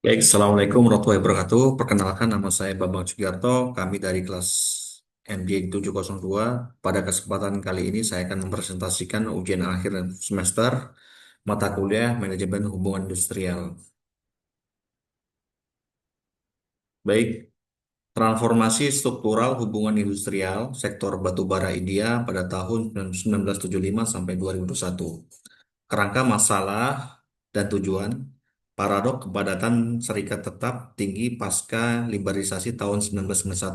Baik, Assalamualaikum warahmatullahi wabarakatuh. Perkenalkan nama saya Bambang Sugiarto, kami dari kelas MJ 702. Pada kesempatan kali ini saya akan mempresentasikan ujian akhir semester mata kuliah Manajemen Hubungan Industrial. Baik, transformasi struktural hubungan industrial sektor batubara India pada tahun 1975 sampai 2021. Kerangka masalah dan tujuan, paradok kepadatan serikat tetap tinggi pasca liberalisasi tahun 1991,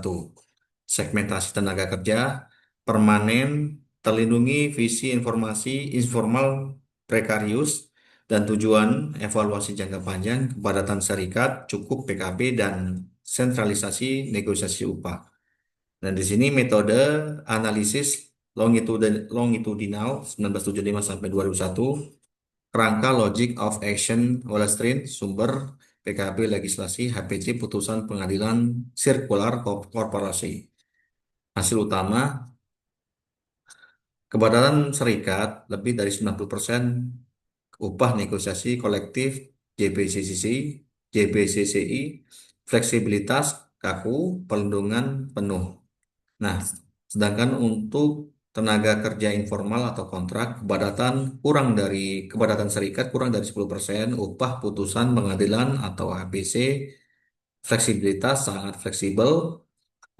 segmentasi tenaga kerja, permanen, terlindungi visi informasi informal prekarius, dan tujuan evaluasi jangka panjang kepadatan serikat cukup PKB dan sentralisasi negosiasi upah. Dan di sini metode analisis longitudinal 1975 sampai 2001, kerangka Logic of Action Wallerstein, sumber PKB legislasi HPC putusan pengadilan sirkular korporasi. Hasil utama, kepadatan serikat lebih dari 90% upah negosiasi kolektif JBCCC, JBCCI, fleksibilitas kaku, perlindungan penuh. Nah, sedangkan untuk tenaga kerja informal atau kontrak, kepadatan serikat kurang dari 10%, upah putusan pengadilan atau HPC, fleksibilitas sangat fleksibel,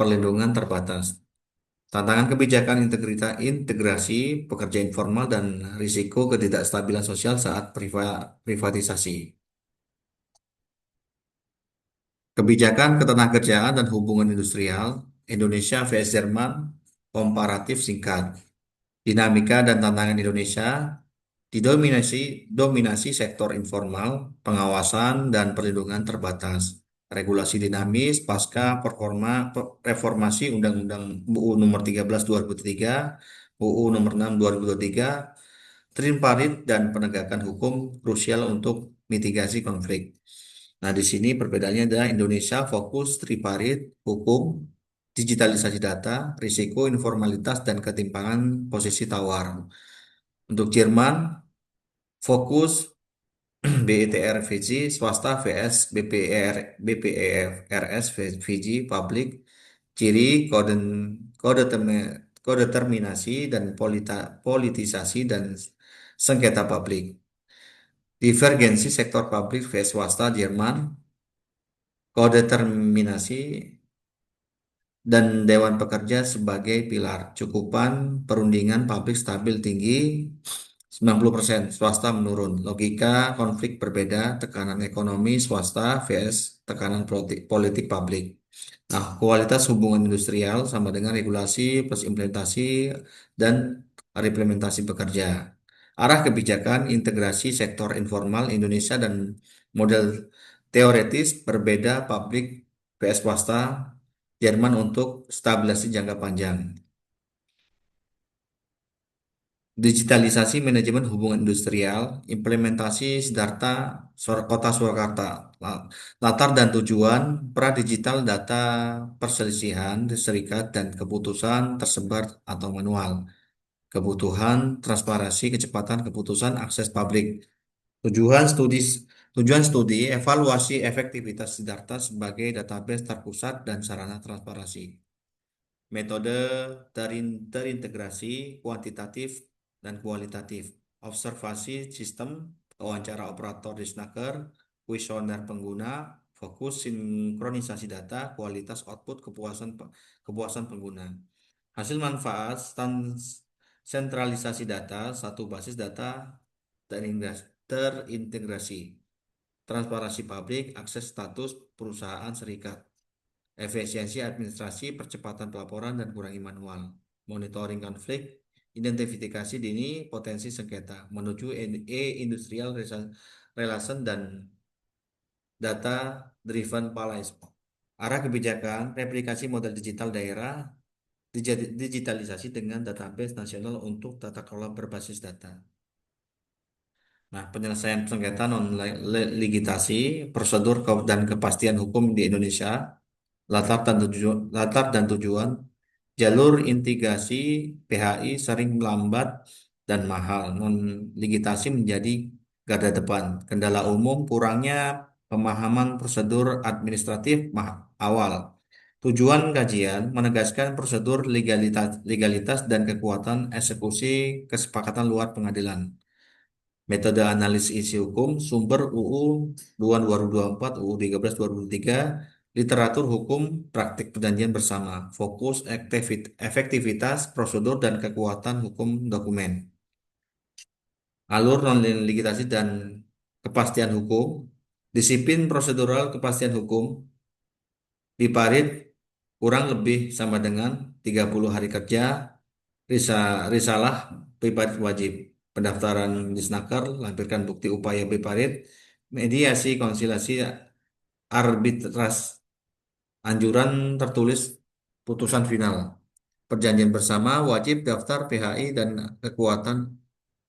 perlindungan terbatas. Tantangan kebijakan integrasi pekerja informal dan risiko ketidakstabilan sosial saat privatisasi. Kebijakan ketenagakerjaan dan hubungan industrial Indonesia vs Jerman, komparatif singkat. Dinamika dan tantangan Indonesia dominasi sektor informal, pengawasan dan perlindungan terbatas. Regulasi dinamis pasca reformasi Undang-Undang UU Nomor 13 2003, UU Nomor 6 2023, tripartit dan penegakan hukum krusial untuk mitigasi konflik. Nah, di sini perbedaannya adalah Indonesia fokus tripartit, hukum, digitalisasi data, risiko, informalitas, dan ketimpangan posisi tawar. Untuk Jerman, fokus BITR Fiji, swasta vs BPERS Fiji, publik, ciri, kodeterminasi, dan politisasi dan sengketa publik. Divergensi sektor publik vs swasta Jerman, kodeterminasi dan Dewan Pekerja sebagai pilar. Cukupan perundingan publik stabil tinggi 90%, swasta menurun. Logika konflik berbeda, tekanan ekonomi swasta vs tekanan politik publik. Nah, kualitas hubungan industrial sama dengan regulasi plus implementasi dan reimplementasi pekerja. Arah kebijakan integrasi sektor informal Indonesia dan model teoretis berbeda publik vs swasta Jerman untuk stabilisasi jangka panjang. Digitalisasi manajemen hubungan industrial, implementasi Siddhartha Kota Surakarta. Latar dan tujuan pra-digital data perselisihan serikat dan keputusan tersebar atau manual. Kebutuhan transparansi kecepatan keputusan akses publik. Tujuan studi Tujuan studi evaluasi efektivitas Siddhartha sebagai database terpusat dan sarana transparansi. Metode terintegrasi kuantitatif dan kualitatif. Observasi sistem, wawancara operator di Snaker, kuesioner pengguna, fokus sinkronisasi data, kualitas output, kepuasan pengguna. Hasil manfaat sentralisasi data, satu basis data terintegrasi. Transparansi publik, akses status perusahaan serikat. Efisiensi administrasi, percepatan pelaporan, dan kurangi manual. Monitoring konflik, identifikasi dini potensi sengketa, menuju industrial relation dan data-driven policy. Arah kebijakan, replikasi model digital daerah, digitalisasi dengan database nasional untuk tata kelola berbasis data. Nah, penyelesaian sengketa non-ligitasi, prosedur dan kepastian hukum di Indonesia, latar dan tujuan, jalur integrasi PHI sering lambat dan mahal, non-ligitasi menjadi garda depan. Kendala umum, kurangnya pemahaman prosedur administratif awal. Tujuan kajian menegaskan prosedur legalitas dan kekuatan eksekusi kesepakatan luar pengadilan. Metode analisis isi hukum, sumber UU 2 2024, UU 13 2023, literatur hukum, praktik perjanjian bersama, fokus efektivitas, prosedur, dan kekuatan hukum dokumen. Alur non-litigasi dan kepastian hukum, disiplin prosedural kepastian hukum, Biparit kurang lebih sama dengan 30 hari kerja, risalah Biparit wajib, pendaftaran Disnaker, lampirkan bukti upaya Biparit, mediasi, konsilasi, arbitras, anjuran tertulis, putusan final. Perjanjian bersama wajib daftar PHI dan kekuatan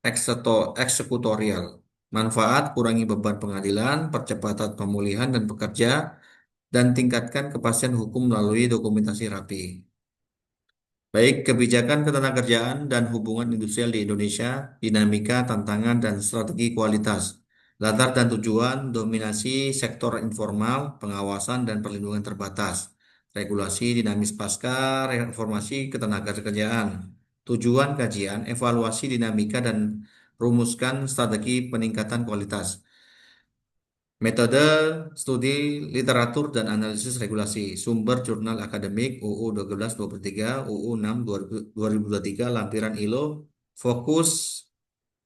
eksekutorial. Manfaat kurangi beban pengadilan, percepatan pemulihan dan pekerja, dan tingkatkan kepastian hukum melalui dokumentasi rapi. Baik kebijakan ketenagakerjaan dan hubungan industrial di Indonesia, dinamika, tantangan, dan strategi kualitas. Latar dan tujuan, dominasi sektor informal, pengawasan dan perlindungan terbatas. Regulasi dinamis pasca reformasi ketenagakerjaan. Tujuan kajian, evaluasi dinamika dan rumuskan strategi peningkatan kualitas. Metode studi literatur dan analisis regulasi. Sumber jurnal akademik UU 1223, UU 6 2023, lampiran ILO, fokus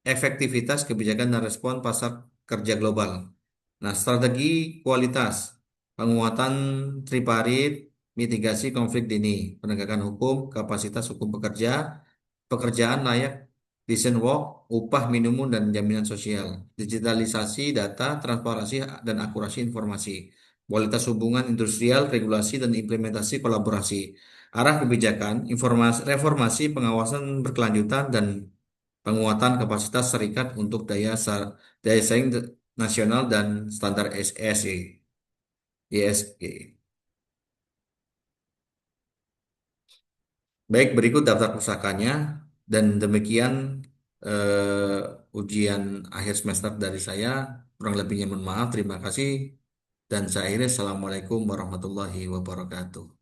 efektivitas kebijakan dan respon pasar kerja global. Nah, strategi kualitas, penguatan triparit, mitigasi konflik dini, penegakan hukum, kapasitas hukum pekerja, pekerjaan layak, decent work, upah minimum dan jaminan sosial, digitalisasi data, transparansi dan akurasi informasi, kualitas hubungan industrial, regulasi dan implementasi kolaborasi, arah kebijakan, reformasi, pengawasan berkelanjutan dan penguatan kapasitas serikat untuk daya saing nasional dan standar ESG. ESG. Baik, berikut daftar pusakanya dan demikian ujian akhir semester dari saya. Kurang lebihnya mohon maaf. Terima kasih dan saya akhiri. Assalamualaikum warahmatullahi wabarakatuh.